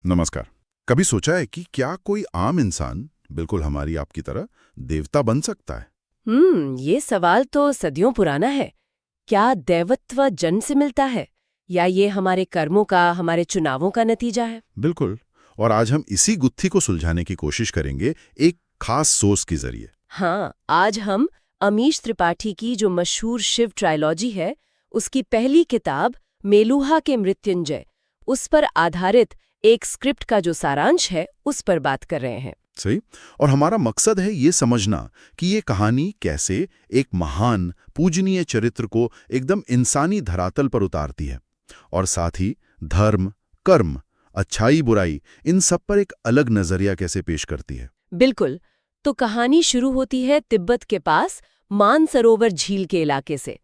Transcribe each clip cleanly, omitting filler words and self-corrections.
नमस्कार। कभी सोचा है कि क्या कोई आम इंसान बिल्कुल हमारी आपकी तरह देवता बन सकता है? ये सवाल तो सदियों पुराना है। क्या दैवत्व जन्म से मिलता है या ये हमारे कर्मों का, हमारे चुनावों का नतीजा है? बिल्कुल। और आज हम इसी गुत्थी को सुलझाने की कोशिश करेंगे एक खास सोच के जरिए। हाँ, आज हम अमीश त्रिपाठी की जो मशहूर शिव ट्रायलॉजी है, उसकी पहली किताब मेलुहा के मृत्युंजय, उस पर आधारित एक स्क्रिप्ट का जो सारांश है, उस पर बात कर रहे हैं। सही। और हमारा मकसद है ये समझना कि ये कहानी कैसे एक महान पूजनीय चरित्र को एकदम इंसानी धरातल पर उतारती है और साथ ही धर्म, कर्म, अच्छाई बुराई, इन सब पर एक अलग नजरिया कैसे पेश करती है। बिल्कुल। तो कहानी शुरू होती है तिब्बत के पास मानसरोवर झील के इलाके से।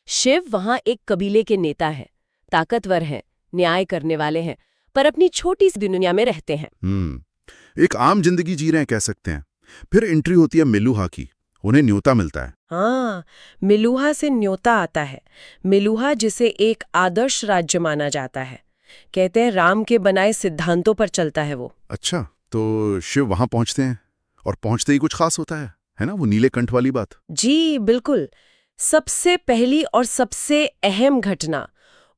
शिव वहां एक कबीले के नेता हैं, ताकतवर हैं, न्याय करने वाले हैं, पर अपनी छोटी सी दुनिया में रहते हैं। एक आम जिंदगी जी रहे हैं कह सकते हैं। फिर एंट्री होती है मेलुहा की। उन्हें न्योता मिलता है। हाँ, मेलुहा से न्योता आता है। मेलुहा जिसे एक आदर्श राज्य माना जाता है। कहते हैं राम के बनाए सिद्धांतों पर चलता है वो। अच्छा, तो शिव वहां पहुंचते हैं और पहुंचते ही कुछ खास होता है ना? वो नीले कंठ वाली बात। जी बिल्कुल। सबसे पहली और सबसे अहम घटना,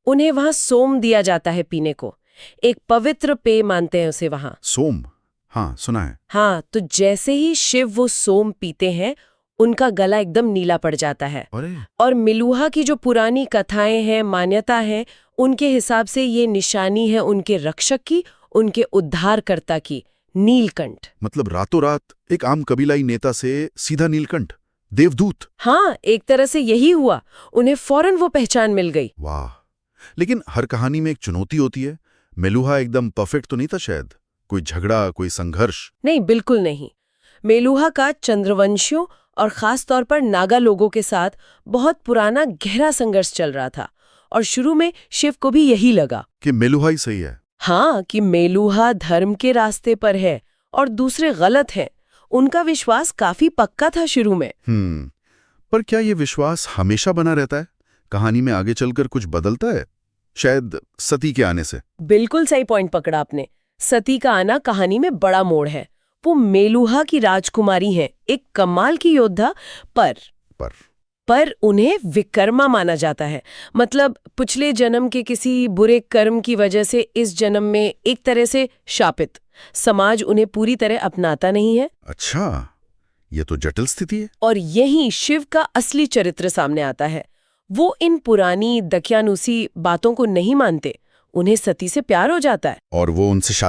उन्हें वहां सोम दिया जाता है पीने को। एक पवित्र पेय मानते हैं उसे वहां। सोम? हाँ, सुना है। हाँ, तो जैसे ही शिव वो सोम पीते हैं, उनका गला एकदम नीला पड़ जाता है। अरे, और मेलुहा की जो पुरानी कथाएं हैं, मान्यता है, उनके हिसाब से ये निशानी है उनके रक्षक की, उनके उद्धारकर्ता की, नीलकंठ। मतलब रातों रात एक आम कबीलाई नेता से सीधा नीलकंठ, देवदूत। हाँ, एक तरह से यही हुआ। उन्हें फौरन वो पहचान मिल गई। वाह। लेकिन हर कहानी में एक चुनौती होती है। मेलुहा एकदम परफेक्ट तो नहीं था शायद। कोई झगड़ा, कोई संघर्ष? नहीं, बिल्कुल नहीं। मेलुहा का चंद्रवंशियों और खास तौर पर नागा लोगों के साथ बहुत पुराना गहरा संघर्ष चल रहा था, और शुरू में शिव को भी यही लगा कि मेलुहा ही सही है। हाँ, कि मेलुहा धर्म के रास्ते पर है और दूसरे गलत हैं। उनका विश्वास काफी पक्का था शुरू में। पर क्या ये विश्वास हमेशा बना रहता है? कहानी में आगे चलकर कुछ बदलता है, शायद सती के आने से? बिल्कुल सही पॉइंट पकड़ा आपने। सती का आना कहानी में बड़ा मोड़ है। वो मेलुहा की राजकुमारी हैं, एक कमाल की योद्धा, पर उन्हें विकर्मा माना जाता है। मतलब पिछले जन्म के किसी बुरे कर्म की वजह से इस जन्म में एक तरह से शापित। समाज उन्हें पूरी तरह अपनाता नहीं है। अच्छा, ये तो जटिल स्थिति है। और यहीं शिव का असली चरित्र सामने आता है। वो इन पुरानी दकियानुसी बातों को नहीं मानते। उन्हें सती से प्यार हो जाता है और वो उनसे शादी